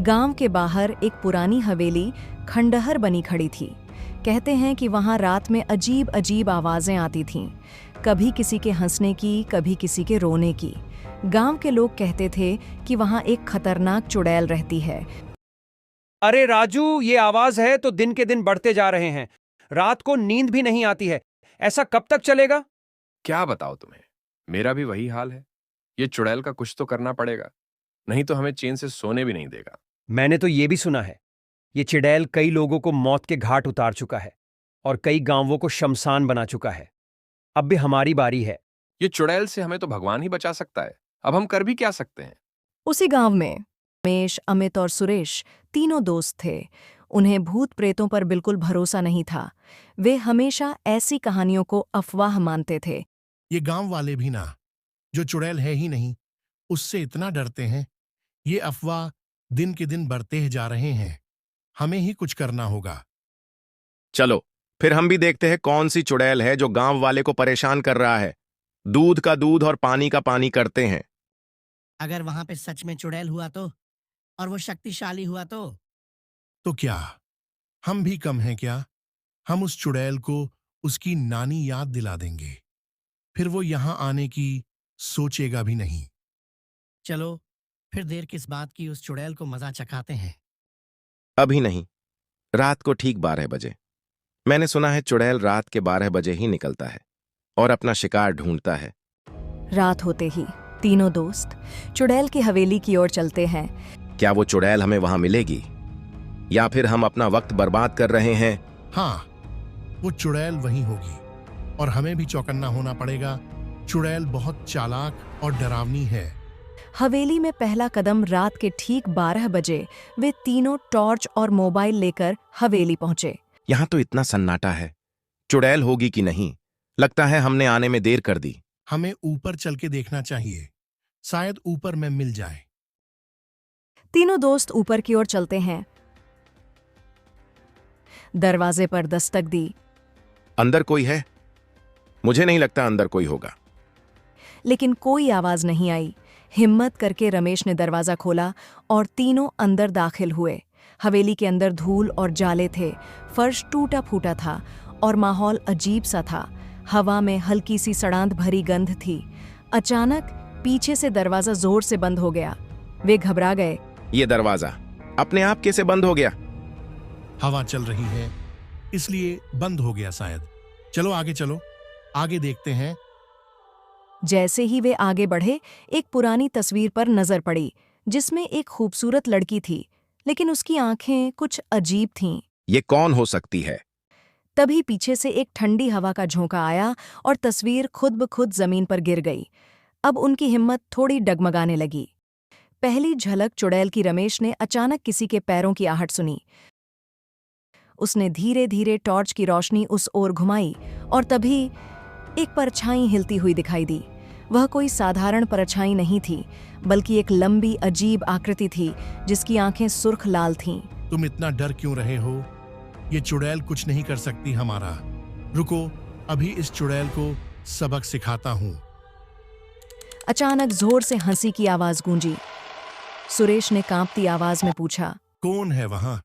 गांव के बाहर एक पुरानी हवेली खंडहर बनी खड़ी थी। कहते हैं कि वहां रात में अजीब अजीब आवाजें आती थीं, कभी किसी के हंसने की, कभी किसी के रोने की। गांव के लोग कहते थे कि वहां एक खतरनाक चुड़ैल रहती है। अरे राजू, ये आवाज है तो दिन के दिन बढ़ते जा रहे हैं। रात को नींद भी नहीं आती है। ऐसा कब तक चलेगा? क्या बताओ तुम्हें, मेरा भी वही हाल है। ये चुड़ैल का कुछ तो करना पड़ेगा, नहीं तो हमें चैन से सोने भी नहीं देगा। मैंने तो ये भी सुना है, ये चुड़ैल कई लोगों को मौत के घाट उतार चुका है और कई गांवों को शमशान बना चुका है। अब भी हमारी बारी है। ये चुड़ैल से हमें तो भगवान ही बचा सकता है। अब हम कर भी क्या सकते हैं? उसी गांव में रमेश, अमित और सुरेश तीनों दोस्त थे। उन्हें भूत प्रेतों पर बिल्कुल भरोसा नहीं था। वे हमेशा ऐसी कहानियों को अफवाह मानते थे। ये गांव वाले भी ना, जो चुड़ैल है ही नहीं, उससे इतना डरते हैं। ये अफवाह दिन के दिन बढ़ते ही जा रहे हैं। हमें ही कुछ करना होगा। चलो फिर हम भी देखते हैं कौन सी चुड़ैल है जो गांव वाले को परेशान कर रहा है। दूध का दूध और पानी का पानी करते हैं। अगर वहां पे सच में चुड़ैल हुआ तो, और वो शक्तिशाली हुआ तो क्या हम भी कम हैं क्या? हम उस चुड़ैल को उसकी नानी याद दिला देंगे, फिर वो यहां आने की सोचेगा भी नहीं। चलो फिर देर किस बात की, उस चुड़ैल को मजा चखाते हैं। अभी नहीं, रात को ठीक 12 बजे। मैंने सुना है चुड़ैल रात के 12 बजे ही निकलता है और अपना शिकार ढूंढता है। रात होते ही तीनों दोस्त चुड़ैल की हवेली की ओर चलते हैं। क्या वो चुड़ैल हमें वहां मिलेगी या फिर हम अपना वक्त बर्बाद कर रहे हैं? हाँ, वो चुड़ैल वहीं होगी और हमें भी चौकन्ना होना पड़ेगा। चुड़ैल बहुत चालाक और डरावनी है। हवेली में पहला कदम रात के ठीक 12 बजे वे तीनों टॉर्च और मोबाइल लेकर हवेली पहुंचे। यहां तो इतना सन्नाटा है, चुड़ैल होगी कि नहीं? लगता है हमने आने में देर कर दी। हमें ऊपर चल के देखना चाहिए, शायद ऊपर में मिल जाए। तीनों दोस्त ऊपर की ओर चलते हैं। दरवाजे पर दस्तक दी, अंदर कोई है? मुझे नहीं लगता अंदर कोई होगा। लेकिन कोई आवाज नहीं आई। हिम्मत करके रमेश ने दरवाजा खोला और तीनों अंदर दाखिल हुए। हवेली के अंदर धूल और जाले थे, फर्श टूटा फूटा था और माहौल अजीब सा था। हवा में हल्की सी सड़ांध भरी गंध थी। अचानक पीछे से दरवाजा जोर से बंद हो गया। वे घबरा गए। ये दरवाजा अपने आप कैसे बंद हो गया? हवा चल रही है, इसलिए बंद हो गया शायद। चलो आगे चलो, आगे देखते हैं। जैसे ही वे आगे बढ़े, एक पुरानी तस्वीर पर नजर पड़ी जिसमें एक खूबसूरत लड़की थी, लेकिन उसकी आंखें कुछ अजीब थीं। ये कौन हो सकती है? तभी पीछे से एक ठंडी हवा का झोंका आया और तस्वीर खुद ब खुद जमीन पर गिर गई। अब उनकी हिम्मत थोड़ी डगमगाने लगी। पहली झलक चुड़ैल की रमेश ने अचानक किसी के पैरों की आहट सुनी। उसने धीरे धीरे टॉर्च की रोशनी उस ओर घुमाई और तभी एक परछाई हिलती हुई दिखाई दी। वह कोई साधारण परछाई नहीं थी, बल्कि एक लंबी अजीब आकृति थी जिसकी आंखें सुर्ख लाल थीं। तुम इतना डर क्यों रहे हो? ये चुड़ैल कुछ नहीं कर सकती हमारा। रुको, अभी इस चुड़ैल को सबक सिखाता हूं। अचानक जोर से हंसी की आवाज गूंजी। सुरेश ने कांपती आवाज में पूछा, कौन है वहां?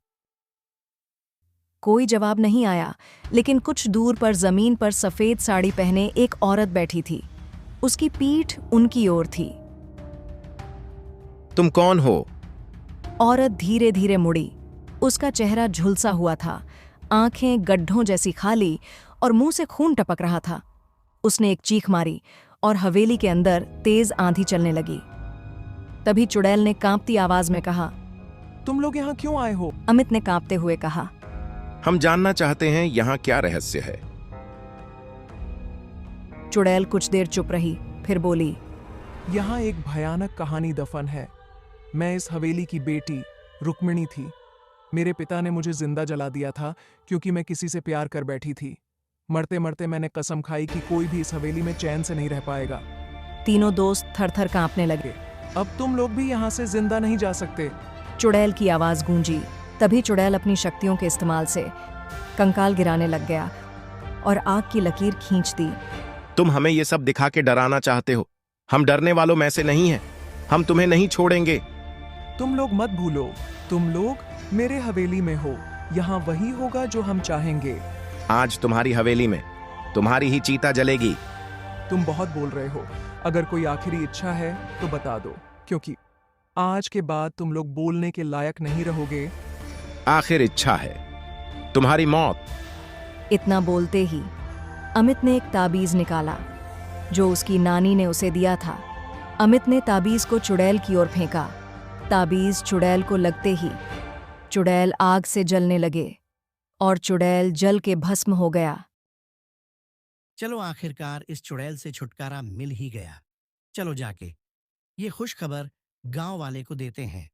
कोई जवाब नहीं आया, लेकिन कुछ दूर पर जमीन पर सफेद साड़ी पहने एक औरत बैठी थी। उसकी पीठ उनकी ओर थी। तुम कौन हो? औरत धीरे धीरे मुड़ी। उसका चेहरा झुलसा हुआ था, आंखें गड्ढों जैसी खाली और मुंह से खून टपक रहा था। उसने एक चीख मारी और हवेली के अंदर तेज आंधी चलने लगी। तभी चुड़ैल ने कांपती आवाज में कहा, तुम लोग यहाँ क्यों आए हो? अमित ने कांपते हुए कहा, हम जानना चाहते हैं यहाँ क्या रहस्य है। चुड़ैल कुछ देर चुप रही, फिर बोली, यहाँ एक भयानक कहानी दफन है। मैं इस हवेली की बेटी रुक्मिणी थी। मेरे पिता ने मुझे जिंदा जला दिया था क्योंकि मैं किसी से प्यार कर बैठी थी। मरते मरते मैंने कसम खाई कि कोई भी इस हवेली में चैन से नहीं रह पाएगा। तीनों दोस्त थर-थर कांपने लगे। अब तुम लोग भी यहाँ से जिंदा नहीं जा सकते। चुड़ैल की आवाज गूंजी। तभी चुड़ैल अपनी शक्तियों के इस्तेमाल से कंकाल गिराने लग गया और आग की लकीर खींच दी। तुम हमें ये सब दिखा के डराना चाहते हो। हम डरने वालों में से नहीं हैं। हम तुम्हें नहीं छोड़ेंगे। तुम लोग मत भूलो, तुम लोग मेरे हवेली में हो, यहाँ वही होगा जो हम चाहेंगे। आज तुम्हारी हवेली में तुम्हारी ही चीता जलेगी। तुम बहुत बोल रहे हो। अगर कोई आखिरी इच्छा है तो बता दो, क्योंकि आज के बाद तुम लोग बोलने के लायक नहीं रहोगे। आखिर इच्छा है तुम्हारी मौत। इतना बोलते ही अमित ने एक ताबीज निकाला जो उसकी नानी ने उसे दिया था। अमित ने ताबीज को चुड़ैल की ओर फेंका। ताबीज चुड़ैल को लगते ही चुड़ैल आग से जलने लगे और चुड़ैल जल के भस्म हो गया। चलो आखिरकार इस चुड़ैल से छुटकारा मिल ही गया। चलो जाके ये खुश खबर गांव वाले को देते हैं।